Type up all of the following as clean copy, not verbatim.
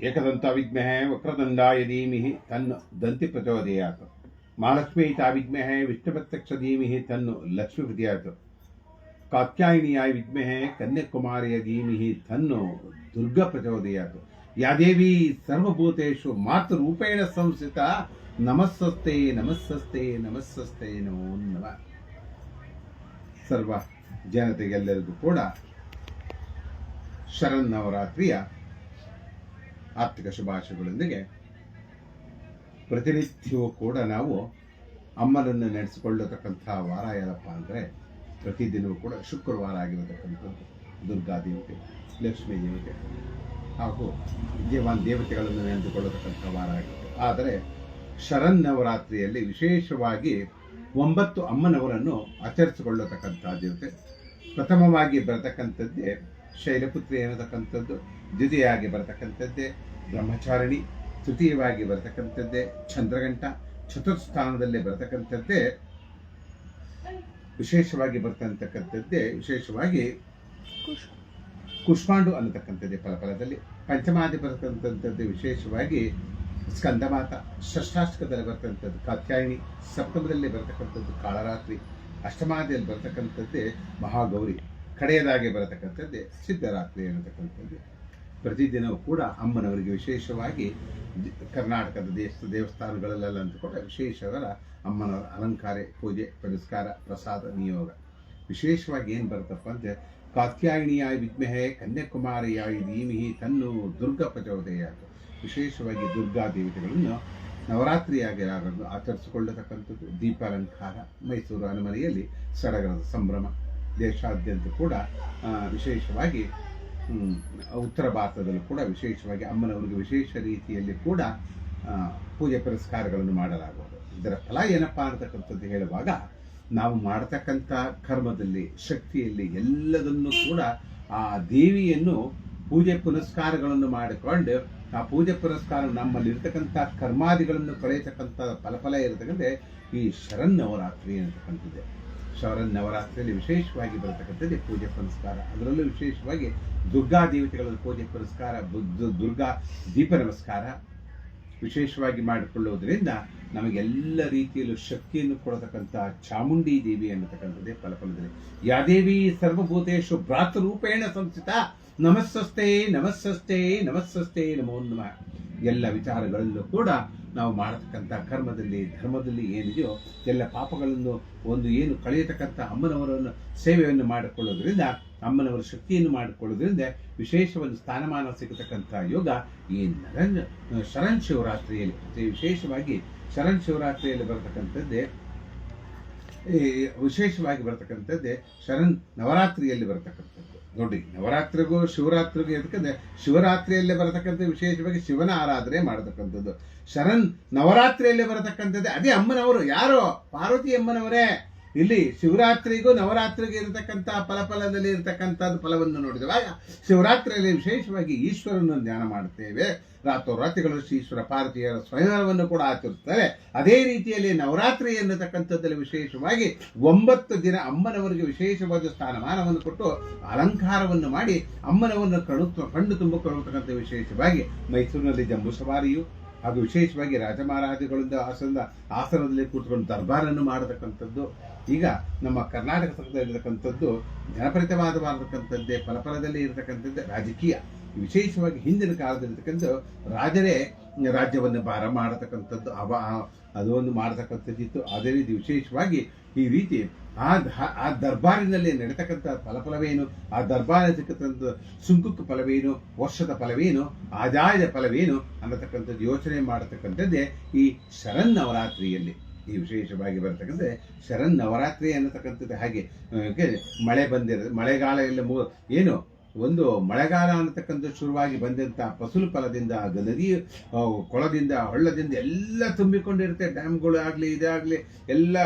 ಏಕದಂತ ವಿದ್ಮಹೇ ವಕ್ರದಂಡಾಯ ಧೀಮಹಿ ತನ್ನ ದಂತಿ ಪ್ರಚೋದಯಾತ್. ಮಹಾಲಕ್ಷ್ಮೀ ತಾ ವಿದ್ಮಹೇ ವಿಷ್ಣುಪ್ರತ್ಯಕ್ಷ ಧೀಮಹಿ ತನ್ನು ಲಕ್ಷ್ಮೀ ಪ್ರಚೋದಯಾತ್. ಕಾತ್ಯಾಯಿನಿಯಾಯ ವಿದ್ಮಹೇ ಕನ್ಯಾಕುಮಾರಿಯ ಧೀಮಹಿ ತನ್ನು ದುರ್ಗಾ ಪ್ರಚೋದಯಾತ್. ಯಾ ದೇವಿ ಸರ್ವಭೂತೇಷು ಮಾತೃರೂಪೇಣ ಸಂಸ್ಥಿತ. ನಮಸ್ಸಸ್ತೆ ನಮಸ್ಸಸ್ತೆ ನಮಸ್ಸಸ್ತೆ ನಮೋ ನಮಃ. ಸರ್ವ ಜನತೆಗೆಲ್ಲರಿಗೂ ಕೂಡ ಶರನ್ನವರಾತ್ರಿಯ ಆರ್ಥಿಕ ಶುಭಾಶಯಗಳೊಂದಿಗೆ ಪ್ರತಿನಿತ್ಯವೂ ಕೂಡ ನಾವು ಅಮ್ಮನನ್ನು ನಡೆಸಿಕೊಳ್ಳತಕ್ಕಂಥ ವಾರ ಏನಪ್ಪ ಅಂದರೆ ಪ್ರತಿದಿನವೂ ಕೂಡ ಶುಕ್ರವಾರ ಆಗಿರತಕ್ಕಂಥದ್ದು ದುರ್ಗಾ ದೇವತೆ, ಲಕ್ಷ್ಮೀ ದೇವತೆ ಹಾಗೂ ದೇವತೆಗಳನ್ನು ನೆನೆದುಕೊಳ್ಳತಕ್ಕಂಥ ವಾರ ಆಗಿರುತ್ತೆ. ಆದರೆ ಶರನ್ನವರಾತ್ರಿಯಲ್ಲಿ ವಿಶೇಷವಾಗಿ 9 ಅಮ್ಮನವರನ್ನು ಆಚರಿಸಿಕೊಳ್ಳತಕ್ಕಂಥ ದೇವತೆ. ಪ್ರಥಮವಾಗಿ ಬರತಕ್ಕಂಥದ್ದೇ ಶೈಲಪುತ್ರಿ ಅನ್ನತಕ್ಕಂಥದ್ದು, ದ್ವಿತೀಯವಾಗಿ ಬರತಕ್ಕಂಥದ್ದೇ ಬ್ರಹ್ಮಚಾರಿಣಿ, ತೃತೀಯವಾಗಿ ಬರತಕ್ಕಂಥದ್ದೇ ಚಂದ್ರಗಂಟ, ಚತುರ್ಥ ಸ್ಥಾನದಲ್ಲಿ ಬರತಕ್ಕಂಥದ್ದೇ ವಿಶೇಷವಾಗಿ ಕುಷ್ಮಾಂಡು ಅನ್ನತಕ್ಕಂಥದ್ದೇ ಫಲಫಲದಲ್ಲಿ. ಪಂಚಮಾದಿ ಬರತಕ್ಕಂಥದ್ದು ವಿಶೇಷವಾಗಿ ಸ್ಕಂದಮಾತ, ಷಷ್ಠಾಷ್ಟಕದಲ್ಲಿ ಬರ್ತಕ್ಕಂಥದ್ದು ಕಾತ್ಯಾಯಿನಿ, ಸಪ್ತಮದಲ್ಲಿ ಬರತಕ್ಕಂಥದ್ದು ಕಾಳರಾತ್ರಿ, ಅಷ್ಟಮಾದಿಯಲ್ಲಿ ಬರತಕ್ಕಂಥದ್ದೇ ಮಹಾಗೌರಿ, ಕಡೆಯದಾಗಿ ಬರತಕ್ಕಂಥದ್ದೇ ಸಿದ್ಧರಾತ್ರಿ ಅನ್ನತಕ್ಕಂಥದ್ದು. ಪ್ರತಿದಿನವೂ ಕೂಡ ಅಮ್ಮನವರಿಗೆ ವಿಶೇಷವಾಗಿ ಕರ್ನಾಟಕದ ದೇವಸ್ಥಾನಗಳಲ್ಲೆಲ್ಲ ಕೂಡ ವಿಶೇಷವಾದ ಅಮ್ಮನವರ ಅಲಂಕಾರ, ಪೂಜೆ, ಪುರಸ್ಕಾರ, ಪ್ರಸಾದ, ನಿಯೋಗ. ವಿಶೇಷವಾಗಿ ಏನು ಬರುತ್ತಪ್ಪ ಅಂದರೆ ಕಾತ್ಯಾಯಿನಿಯಾಯ ವಿದ್ಮಹೇ ಕನ್ಯಾಕುಮಾರಿಯಾಯ ಧೀಮಹಿ ತನ್ನು ದುರ್ಗಾ ಪ್ರಚೋದಯಾತ್. ವಿಶೇಷವಾಗಿ ದುರ್ಗಾ ದೇವತೆಗಳನ್ನು ನವರಾತ್ರಿಯಾಗಿ ಆಚರಿಸಿಕೊಳ್ಳತಕ್ಕಂಥದ್ದು. ದೀಪಾಲಂಕಾರ, ಮೈಸೂರು ಅರಮನೆಯಲ್ಲಿ ಸಡಗರದ ಸಂಭ್ರಮ. ದೇಶಾದ್ಯಂತ ಕೂಡ ವಿಶೇಷವಾಗಿ ಉತ್ತರ ಭಾರತದಲ್ಲೂ ಕೂಡ ವಿಶೇಷವಾಗಿ ಅಮ್ಮನವರಿಗೆ ವಿಶೇಷ ರೀತಿಯಲ್ಲಿ ಕೂಡ ಪೂಜೆ ಪುರಸ್ಕಾರಗಳನ್ನು ಮಾಡಲಾಗುವುದು. ಇದರ ಫಲ ಏನಪ್ಪಾ ಅಂತಕ್ಕಂಥದ್ದು ಹೇಳುವಾಗ ನಾವು ಮಾಡತಕ್ಕಂಥ ಕರ್ಮದಲ್ಲಿ, ಶಕ್ತಿಯಲ್ಲಿ ಎಲ್ಲದನ್ನು ಕೂಡ ಆ ದೇವಿಯನ್ನು ಪೂಜೆ ಪುನಸ್ಕಾರಗಳನ್ನು ಮಾಡಿಕೊಂಡು ಆ ಪೂಜೆ ಪುರಸ್ಕಾರ ನಮ್ಮಲ್ಲಿ ಇರತಕ್ಕಂಥ ಕರ್ಮಾದಿಗಳನ್ನು ಕಳೆಯತಕ್ಕಂಥ ಫಲ ಇರತಕ್ಕಂಥ ಈ ಶರನ್ನವರಾತ್ರಿ ಅಂತಕ್ಕಂಥದ್ದೇ. ಶರನ್ನವರಾತ್ರಿಯಲ್ಲಿ ವಿಶೇಷವಾಗಿ ಬರತಕ್ಕಂಥದ್ದೇ ಪೂಜೆ ಪುನಸ್ಕಾರ. ಅದರಲ್ಲೂ ವಿಶೇಷವಾಗಿ ದುರ್ಗಾ ದೇವತೆಗಳ ಪೂಜೆ ಪುರಸ್ಕಾರ, ದುರ್ಗಾ ದೀಪ ನಮಸ್ಕಾರ ವಿಶೇಷವಾಗಿ ಮಾಡಿಕೊಳ್ಳುವುದರಿಂದ ನಮಗೆಲ್ಲ ರೀತಿಯಲ್ಲೂ ಶಕ್ತಿಯನ್ನು ಕೊಡತಕ್ಕಂಥ ಚಾಮುಂಡಿ ದೇವಿ ಅನ್ನತಕ್ಕಂಥದ್ದೇ ಫಲಫಲದಲ್ಲಿ. ಯಾ ದೇವಿ ಸರ್ವಭೂತೇಷು ಭ್ರಾತೃರೂಪೇಣ ಸಂಸ್ಥಿತ. ನಮಸ್ಸಸ್ತೆ ನಮಸ್ಸಸ್ತೆ ನಮಸ್ಸಸ್ತೆ ನಮೋ ನಮಃ. ಎಲ್ಲ ವಿಚಾರಗಳಲ್ಲೂ ಕೂಡ ನಾವು ಮಾಡತಕ್ಕಂಥ ಕರ್ಮದಲ್ಲಿ, ಧರ್ಮದಲ್ಲಿ ಏನಿದೆಯೋ ಎಲ್ಲ ಪಾಪಗಳನ್ನು ಏನು ಕಳೆಯತಕ್ಕಂಥ ಅಮ್ಮನವರನ್ನು ಸೇವೆಯನ್ನು ಮಾಡಿಕೊಳ್ಳೋದ್ರಿಂದ, ಅಮ್ಮನವರ ಶಕ್ತಿಯನ್ನು ಮಾಡಿಕೊಳ್ಳೋದ್ರಿಂದ ವಿಶೇಷವಾದ ಸ್ಥಾನಮಾನ ಸಿಗತಕ್ಕಂಥ ಯೋಗ ಈ ಶರಣ್ ಶಿವರಾತ್ರಿಯಲ್ಲಿ. ವಿಶೇಷವಾಗಿ ಶರಣ್ ಶಿವರಾತ್ರಿಯಲ್ಲಿ ಬರತಕ್ಕಂಥದ್ದೇ ಶರಣ್ ನವರಾತ್ರಿಯಲ್ಲಿ ಬರತಕ್ಕಂಥದ್ದು. ನೋಡಿ, ನವರಾತ್ರಿಗೂ ಶಿವರಾತ್ರಿಗೂ ಯಾಕಂದ್ರೆ ಶಿವರಾತ್ರಿಯಲ್ಲೇ ಬರತಕ್ಕಂಥ ವಿಶೇಷವಾಗಿ ಶಿವನ ಆರಾಧನೆ ಮಾಡತಕ್ಕಂಥದ್ದು. ಶರಣ್ ನವರಾತ್ರಿಯಲ್ಲೇ ಬರತಕ್ಕಂಥದ್ದೇ ಅದೇ ಅಮ್ಮನವರು. ಯಾರೋ ಪಾರ್ವತಿ ಅಮ್ಮನವರೇ. ಇಲ್ಲಿ ಶಿವರಾತ್ರಿಗೂ ನವರಾತ್ರಿಗೂ ಇರತಕ್ಕಂಥ ಫಲದಲ್ಲಿ ಇರತಕ್ಕಂಥದ್ದು ಫಲವನ್ನು ನೋಡಿದವಾಗ ಶಿವರಾತ್ರಿಯಲ್ಲಿ ವಿಶೇಷವಾಗಿ ಈಶ್ವರನ ಧ್ಯಾನ ಮಾಡುತ್ತೇವೆ. ರಾತ್ರೋರಾತ್ರಿಗಳು ಈಶ್ವರ ಪಾರ್ವತಿಯರ ಸ್ವಯಂವರವನ್ನು ಕೂಡ ಆಚರಿಸುತ್ತಾರೆ. ಅದೇ ರೀತಿಯಲ್ಲಿ ನವರಾತ್ರಿ ಎನ್ನತಕ್ಕಂಥದ್ದಲ್ಲಿ ವಿಶೇಷವಾಗಿ 9 ದಿನ ಅಮ್ಮನವರಿಗೆ ವಿಶೇಷವಾದ ಸ್ಥಾನಮಾನವನ್ನು ಕೊಟ್ಟು ಅಲಂಕಾರವನ್ನು ಮಾಡಿ ಅಮ್ಮನವನ್ನು ಕಣ್ಣು ತುಂಬಿಕೊಳ್ಳತಕ್ಕಂಥ ವಿಶೇಷವಾಗಿ ಮೈಸೂರಿನಲ್ಲಿ ಜಂಬೂ ಸವಾರಿಯು ಹಾಗೂ ವಿಶೇಷವಾಗಿ ರಾಜ ಮಹಾರಾಜಗಳಿಂದ ಆಸನದಲ್ಲಿ ಕೂತ್ಕೊಂಡು ದರ್ಬಾರನ್ನು ಮಾಡತಕ್ಕಂಥದ್ದು. ಈಗ ನಮ್ಮ ಕರ್ನಾಟಕ ಸರ್ಕಾರದಲ್ಲಿರತಕ್ಕಂಥದ್ದು ಜನಪ್ರಿಯವಾದವಾದಕ್ಕಂಥದ್ದೇ ಫಲದಲ್ಲಿ ಇರತಕ್ಕಂಥದ್ದೇ ರಾಜಕೀಯ. ವಿಶೇಷವಾಗಿ ಹಿಂದಿನ ಕಾಲದಲ್ಲಿರ್ತಕ್ಕಂಥ ರಾಜರೇ ರಾಜ್ಯವನ್ನು ಭಾರ ಮಾಡತಕ್ಕಂಥದ್ದು, ಅದೊಂದು ಮಾಡತಕ್ಕಂಥದ್ದಿತ್ತು. ಅದೇ ರೀತಿ ವಿಶೇಷವಾಗಿ ಈ ರೀತಿ ಆ ದರ್ಬಾರಿನಲ್ಲಿ ನಡೀತಕ್ಕಂಥ ಫಲವೇನು, ಆ ದರ್ಬಾರಿ ಸಿಕ್ಕಂಥ ಸುಂಕಕ್ಕೆ ಫಲವೇನು, ವರ್ಷದ ಫಲವೇನು, ಆದಾಯದ ಫಲವೇನು ಅನ್ನತಕ್ಕಂಥದ್ದು ಯೋಚನೆ ಮಾಡತಕ್ಕಂಥದ್ದೇ ಈ ಶರನ್ನವರಾತ್ರಿಯಲ್ಲಿ. ಈ ವಿಶೇಷವಾಗಿ ಬರತಕ್ಕಂಥ ಶರನ್ನವರಾತ್ರಿ ಅನ್ನತಕ್ಕಂಥದ್ದು. ಹಾಗೆ ಮಳೆ ಮಳೆಗಾಲ ಎಲ್ಲ ಏನು ಒಂದು ಮಳೆಗಾಲ ಅನ್ನತಕ್ಕಂಥ ಶುರುವಾಗಿ ಬಂದಂಥ ಫಸಲು ಫಲದಿಂದ, ನದಿ ಕೊಳದಿಂದ, ಹಳ್ಳದಿಂದ ಎಲ್ಲ ತುಂಬಿಕೊಂಡಿರುತ್ತೆ. ಡ್ಯಾಮ್ಗಳು ಆಗಲಿ ಇದಾಗಲಿ ಎಲ್ಲ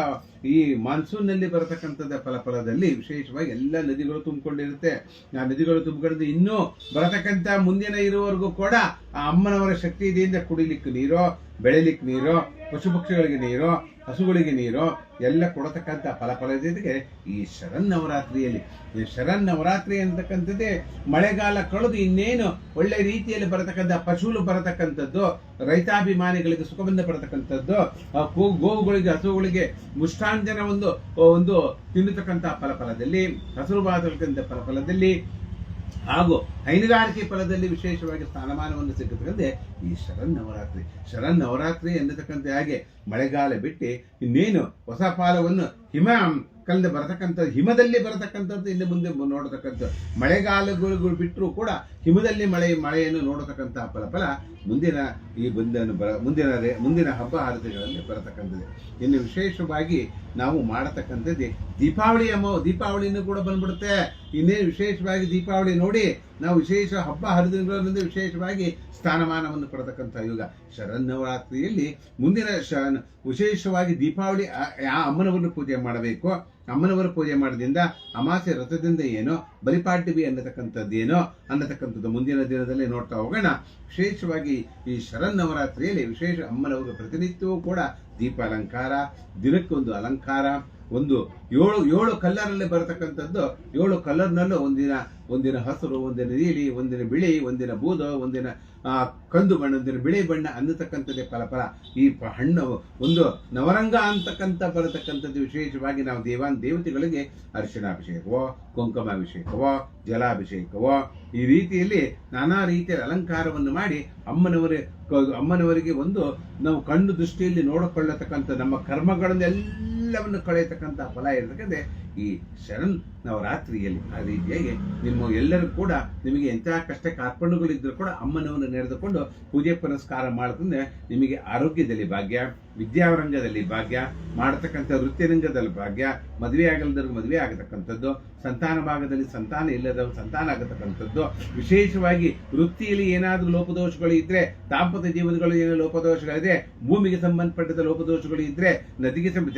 ಈ ಮಾನ್ಸೂನ್ನಲ್ಲಿ ಬರತಕ್ಕಂಥದ್ದು ಫಲದಲ್ಲಿ ವಿಶೇಷವಾಗಿ ಎಲ್ಲ ನದಿಗಳು ತುಂಬಿಕೊಂಡಿರುತ್ತೆ. ಆ ನದಿಗಳು ತುಂಬಿಕೊಂಡು ಇನ್ನೂ ಬರತಕ್ಕಂಥ ಮುಂದಿನ ಇರುವವರೆಗೂ ಕೂಡ ಆ ಅಮ್ಮನವರ ಶಕ್ತಿ ಇದೆಯಿಂದ ಕುಡಿಲಿಕ್ಕೆ ನೀರೋ, ಬೆಳಿಲಿಕ್ಕೆ ನೀರೋ, ಪಶು ಪಕ್ಷಿಗಳಿಗೆ ನೀರೋ, ಹಸುಗಳಿಗೆ ನೀರು ಎಲ್ಲ ಕೊಡತಕ್ಕಂಥ ಫಲ ಜೊತೆಗೆ ಈ ಶರನ್ನವರಾತ್ರಿಯಲ್ಲಿ, ಈ ಶರನ್ನವರಾತ್ರಿ ಅಂತಕ್ಕಂಥದ್ದೇ ಮಳೆಗಾಲ ಕಳೆದು ಇನ್ನೇನು ಒಳ್ಳೆ ರೀತಿಯಲ್ಲಿ ಬರತಕ್ಕಂಥ ಪಶುಗಳು ಬರತಕ್ಕಂಥದ್ದು, ರೈತಾಭಿಮಾನಿಗಳಿಗೆ ಸುಖಬಂಧ ಬರತಕ್ಕಂಥದ್ದು, ಗೋವುಗಳಿಗೆ ಹಸುಗಳಿಗೆ ಮುಷ್ಟಾಂಜನ ಒಂದು ತಿನ್ನತಕ್ಕಂಥ ಫಲದಲ್ಲಿ, ಹಸಿರು ಬಾತಕ್ಕಂಥ ಫಲದಲ್ಲಿ ಹಾಗೂ ಹೈನುಗಾರಿಕೆ ಫಲದಲ್ಲಿ ವಿಶೇಷವಾಗಿ ಸ್ಥಾನಮಾನವನ್ನು ಸಿಕ್ಕತಕ್ಕಂತೆ ಈ ಶರನ್ನವರಾತ್ರಿ ಎನ್ನತಕ್ಕಂಥ ಹಾಗೆ ಮಳೆಗಾಲ ಬಿಟ್ಟು ಇನ್ನೇನು ಹೊಸ ಫಲವನ್ನು ಕಳೆದು ಬರತಕ್ಕಂಥದ್ದು, ಹಿಮದಲ್ಲಿ ಬರತಕ್ಕಂಥದ್ದು ಇನ್ನು ಮುಂದೆ ನೋಡತಕ್ಕಂಥ ಮಳೆಗಾಲಗಳು ಬಿಟ್ಟರೂ ಕೂಡ ಹಿಮದಲ್ಲಿ ಮಳೆಯನ್ನು ನೋಡತಕ್ಕಂಥ ಫಲ ಮುಂದಿನ ಹಬ್ಬ ಹರಿದಿಗಳಲ್ಲಿ ಬರತಕ್ಕಂಥದ್ದು. ಇನ್ನು ವಿಶೇಷವಾಗಿ ನಾವು ಮಾಡತಕ್ಕಂಥದ್ದೇ ದೀಪಾವಳಿಯನ್ನು ಕೂಡ ಬಂದ್ಬಿಡುತ್ತೆ. ಇನ್ನೇನು ವಿಶೇಷವಾಗಿ ದೀಪಾವಳಿ ನೋಡಿ ನಾವು ವಿಶೇಷ ಹಬ್ಬ ಹರಿದಿನಗಳಿಂದ ವಿಶೇಷವಾಗಿ ಸ್ಥಾನಮಾನವನ್ನು ಕೊಡತಕ್ಕಂಥ ಯುಗ ಶರನ್ನವರಾತ್ರಿಯಲ್ಲಿ. ವಿಶೇಷವಾಗಿ ದೀಪಾವಳಿ ಅಮ್ಮನವರನ್ನು ಪೂಜೆ ಮಾಡಬೇಕು. ಅಮ್ಮನವರ ಪೂಜೆ ಮಾಡೋದ್ರಿಂದ ಅಮಾಸೆ ವ್ರತದಿಂದ ಏನೋ ಬಲಿಪಾಡ್ಯಮಿ ಅನ್ನತಕ್ಕಂಥದ್ದು ಮುಂದಿನ ದಿನದಲ್ಲಿ ನೋಡ್ತಾ ಹೋಗೋಣ. ವಿಶೇಷವಾಗಿ ಈ ಶರನ್ನವರಾತ್ರಿಯಲ್ಲಿ ವಿಶೇಷ ಅಮ್ಮನವರ ಪ್ರತಿನಿತ್ಯವೂ ಕೂಡ ದೀಪ ಅಲಂಕಾರ, ದಿನಕ್ಕೊಂದು ಅಲಂಕಾರ, ಒಂದು ಏಳು ಕಲ್ಲರಲ್ಲಿ ಬರತಕ್ಕಂಥದ್ದು, 7 ಕಲ್ಲರ್ನಲ್ಲೂ ಒಂದಿನ ಹಸಿರು, ಒಂದಿನ ನೀಲಿ, ಒಂದಿನ ಬಿಳಿ, ಒಂದಿನ ಬೂದ, ಒಂದಿನ ಕಂದು ಬಣ್ಣ, ಒಂದಿನ ಬಿಳಿ ಬಣ್ಣ ಅನ್ನತಕ್ಕಂಥದ್ದೇ ಫಲ. ಈ ಹಣ್ಣು ಒಂದು ನವರಂಗ ಅಂತಕ್ಕಂಥ ಬರತಕ್ಕಂಥದ್ದು ವಿಶೇಷವಾಗಿ ನಾವು ದೇವತೆಗಳಿಗೆ ಅರಿಶಿಣಾಭಿಷೇಕವೋ, ಕುಂಕುಮಾಭಿಷೇಕವೋ, ಜಲಾಭಿಷೇಕವೋ ಈ ರೀತಿಯಲ್ಲಿ ನಾನಾ ರೀತಿಯ ಅಲಂಕಾರವನ್ನು ಮಾಡಿ ಅಮ್ಮನವರಿಗೆ ನಾವು ಕಣ್ಣು ದೃಷ್ಟಿಯಲ್ಲಿ ನೋಡಿಕೊಳ್ಳತಕ್ಕಂಥ ನಮ್ಮ ಕರ್ಮಗಳನ್ನೆಲ್ಲವನ್ನು ಕಳೆಯತಕ್ಕಂಥ ಫಲ ಇರತಕ್ಕಂತೆ ಈ ಶರಣ್ ನವರಾತ್ರಿಯಲ್ಲಿ. ಆ ರೀತಿಯಾಗಿ ಎಲ್ಲರೂ ಕೂಡ ನಿಮಗೆ ಎಂತಹ ಕಷ್ಟ ಕಾರ್ಪಣ್ಯಗಳಿದ್ರೂ ಕೂಡ ಅಮ್ಮನವನ್ನು ನೆರೆದುಕೊಂಡು ಪೂಜೆ ಪುನಸ್ಕಾರ ಮಾಡೋದ್ರಿಂದ ನಿಮಗೆ ಆರೋಗ್ಯದಲ್ಲಿ ಭಾಗ್ಯ, ವಿದ್ಯಾರಂಗದಲ್ಲಿ ಭಾಗ್ಯ, ಮಾಡತಕ್ಕಂಥ ವೃತ್ತಿರಂಗದಲ್ಲಿ ಭಾಗ್ಯ, ಮದುವೆ ಆಗಲ್ದವ್ರಿಗೆ ಮದುವೆ ಆಗತಕ್ಕಂಥದ್ದು, ಸಂತಾನ ಭಾಗದಲ್ಲಿ ಸಂತಾನ ಇಲ್ಲದವ್ರು ಸಂತಾನ ಆಗತಕ್ಕಂಥದ್ದು, ವಿಶೇಷವಾಗಿ ವೃತ್ತಿಯಲ್ಲಿ ಏನಾದರೂ ಲೋಪದೋಷಗಳು ಇದ್ರೆ, ದಾಂಪತ್ಯ ಜೀವನಗಳು ಏನೋ ಲೋಪದೋಷಗಳಿದೆ, ಭೂಮಿಗೆ ಸಂಬಂಧಪಟ್ಟಿದ್ದ ಲೋಪದೋಷಗಳು ಇದ್ರೆ,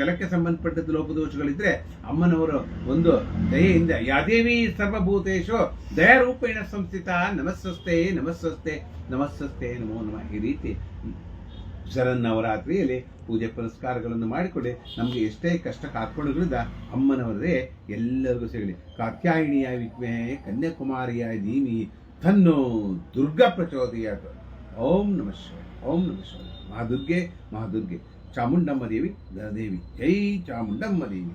ಜಲಕ್ಕೆ ಸಂಬಂಧಪಟ್ಟಿದ್ದ ಲೋಪದೋಷಗಳಿದ್ರೆ ಅಮ್ಮನವರು ಒಂದು ದಯೆಯಿಂದ ಯಾದೇವಿ ಸರ್ವಭೂತೇಶು ದಯಾರೂಪೇಣ ಸಂಸ್ಥಿತ ನಮಸ್ಸಸ್ತೆ ನಮಸ್ಸಸ್ತೆ ನಮಸ್ಸಸ್ತೆ ನಮೋ ನಮಃ. ಈ ರೀತಿ ಶರನ್ನವರಾತ್ರಿಯಲ್ಲಿ ಪೂಜೆ ಪುರಸ್ಕಾರಗಳನ್ನು ಮಾಡಿಕೊಡಿ. ನಮಗೆ ಎಷ್ಟೇ ಕಷ್ಟ ಕಾರ್ಪಣ್ಯಗಳಿಂದ ಅಮ್ಮನವರೇ ಎಲ್ಲರಿಗೂ ಸಿಗಲಿ. ಕಾತ್ಯಾಯಿಣಿಯ ವಿದ್ಮೆ ಕನ್ಯಾಕುಮಾರಿಯ ಧೀಮಿ ತನ್ನೋ ದುರ್ಗಾ ಪ್ರಚೋದಯಾತ್. ಓಂ ನಮಃ ಶಿವಾಯ, ಓಂ ನಮಃ ಶಿವಾಯ. ಮಹಾದುರ್ಗೆ ಚಾಮುಂಡಮ್ಮ ದೇವಿ, ಧನದೇವಿ. ಜೈ ಚಾಮುಂಡಮ್ಮ ದೇವಿ.